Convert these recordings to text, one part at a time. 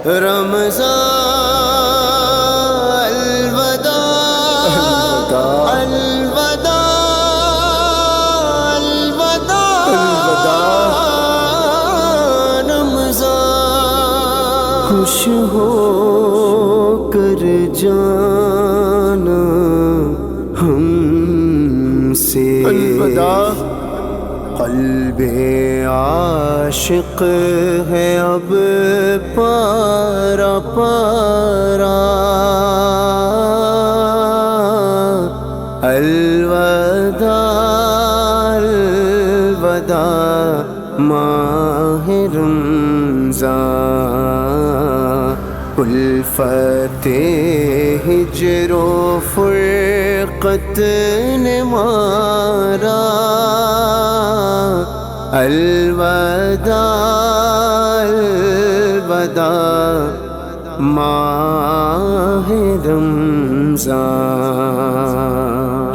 رمضان الوداع الوداع الوداع رمضان خوش ہو کر جانا ہم سے الوداع قلب عاشق ہے اب پارا پارا الوداع الوداع ماہ رمضان الفت ہجر و فرقت نے مارا الوداع الوداع ماہ رمضان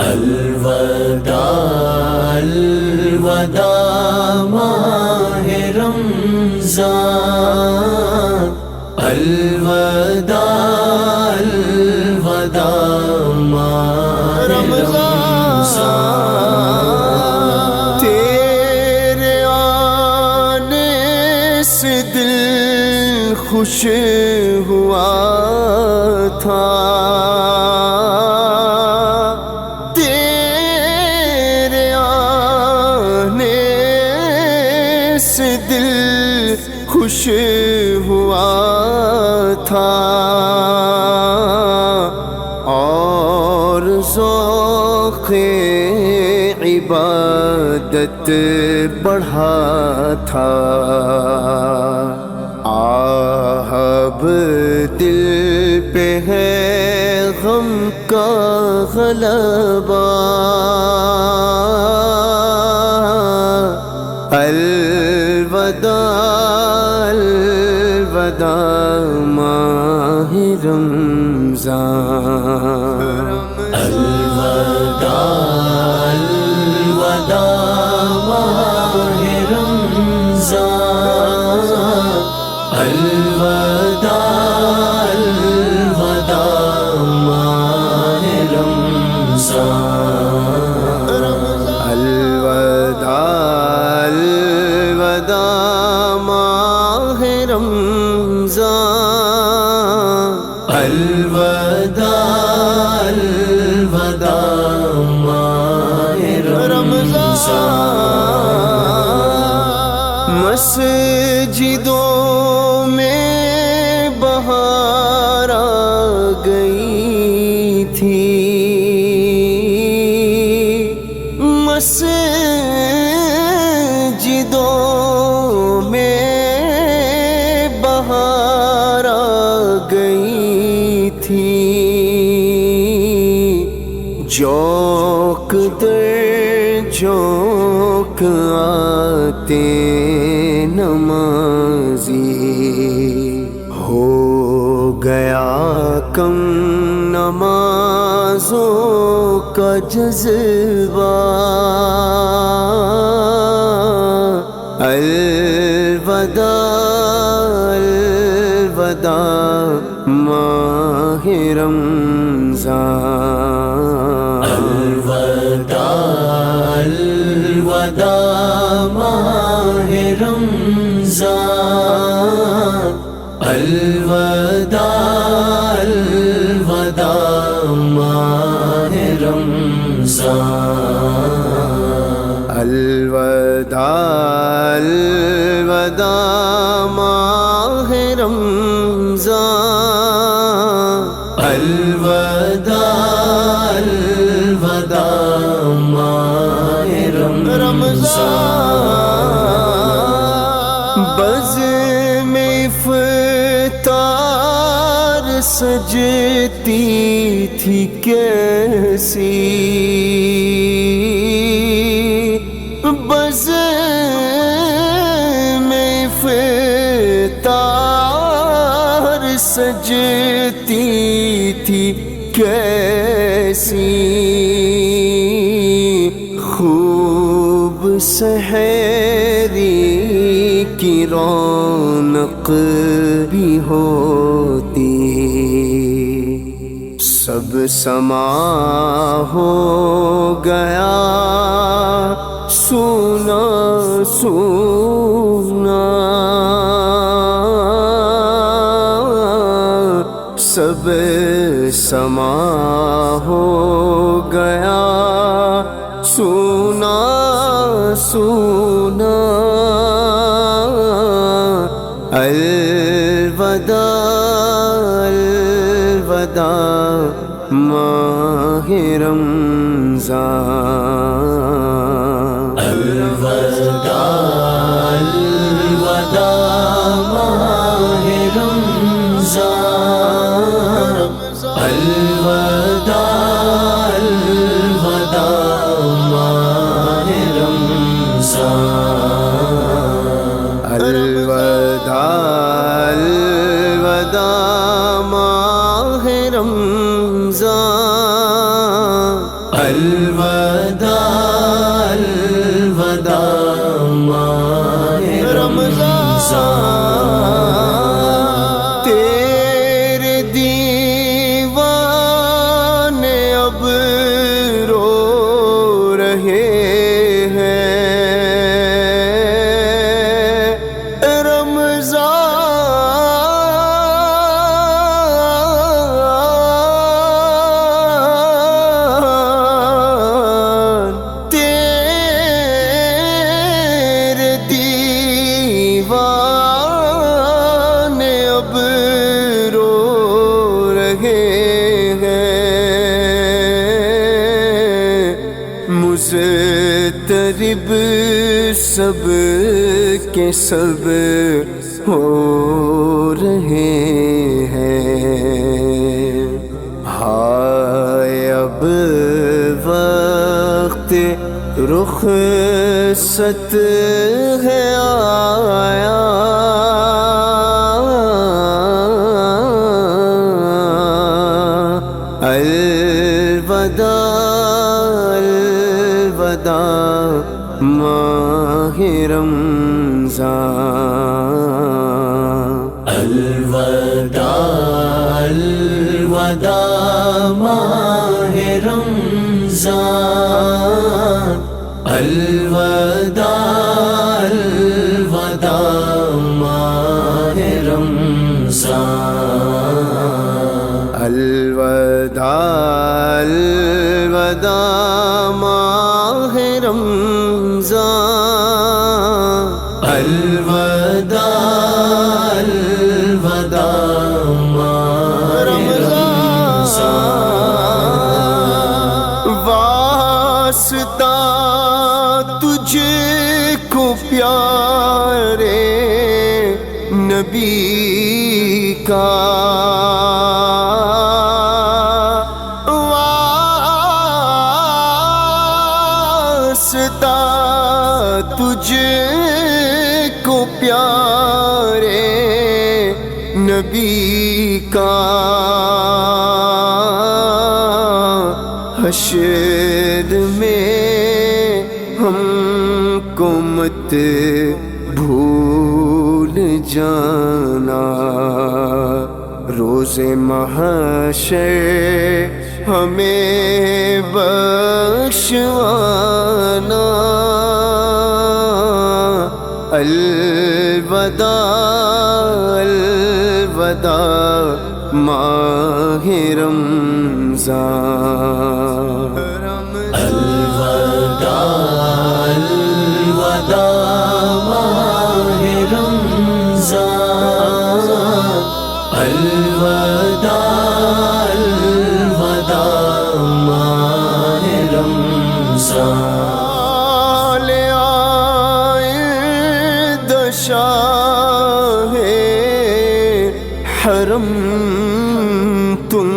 الوداع الوداع ماہ رمضان الوداع الوداع ماہ رمضان تیرے آنے سے دل خوش ہوا تھا تیرے آنے سے دل خوش ہوا تھا اور ذوق عبادت بڑھا تھا اب دل پہ ہے غم کا غلبہ الوداع الوداع ماہ رمضان الوداع الوداع ماہ رمضان الوداع الوداع ماہ رمضان الوداع الوداع ماہ رمضان الوداع الوداع ماہ رمضان مسجدوں میں بہار آ گئی تھی مسجدوں میں بہار آ گئی تھی جوک در جوک آتے نمازی ہو گیا کم نمازوں کا جذبہ الوداع الوداع ماہ رمضان الوداع الوداع ماہ رمضان الوداع الوداع ماہ رمضان الوداع الوداع ماہ رمضان الوداع الوداع ماہ رمضان بزم افطار سجتی تھی کیسی بزم افطار سجتی تھی کیسی خوب سحری کی روشنی رونق بھی ہوتی، سب سما ہو گیا سونا سونا، سب سما ہو گیا سونا سونا، الوداع الوداع ماہ رمضان، الوداع الوداع ماہ رمضان، الوداع الوداع ماہ رمضان، الوداع الوداع ماہ رمضان، الوداع الوداع ماہ رمضان، تیرے دیوانے اب رو رہے مضطرب سب کے سب ہو رہے ہیں، ہائے اب وقت رخصت ہے آیا، الوداع الوداع ماہ رمضان، الوداع الوداع ماہ رمضان، الوداع الوداع ماہ رمضان، الوداع الوداع ماہ رمضان، الوداع الوداع ماہ رمضان، واسطہ تجھ کو پیارے نبی کا، واسطہ تجھ کو پیارے نبی کا، حشر میں ہم کو مت بھول جانا، روز محشر ہمیں بخشوانا، الوداع الوداع ماہ رمضان، الوداع الوداع ماہ رمضان، الوداع الوداع ماہ رمضان، لے آئند شاہ حرم تم،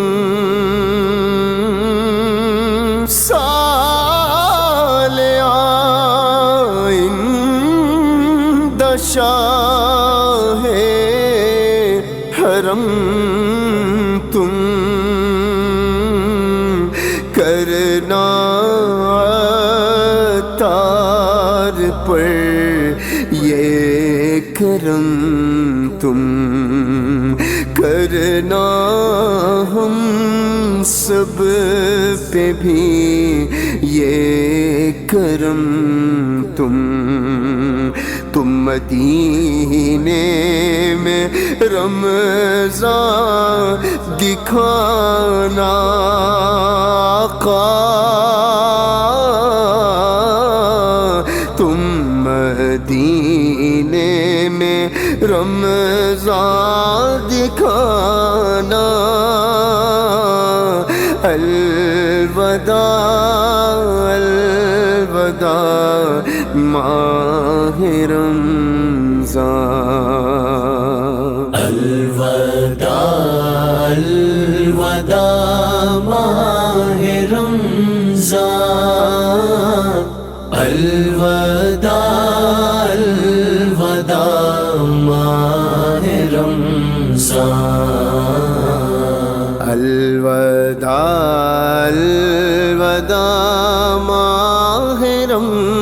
سال آئند شاہ حرم تم، کرنا عطار پر یہ کرم، تم کرنا ہم سب پہ بھی یہ کرم تم مدینے میں رمضان دکھانا آقا، تم مدینے میں رمضان دکھانا، الوداع الوداع ماہ رمضان، الوداع الوداع ماہ رمضان، الوداع الوداع ماہ رمضان، الوداع الوداع ماہ رمضان،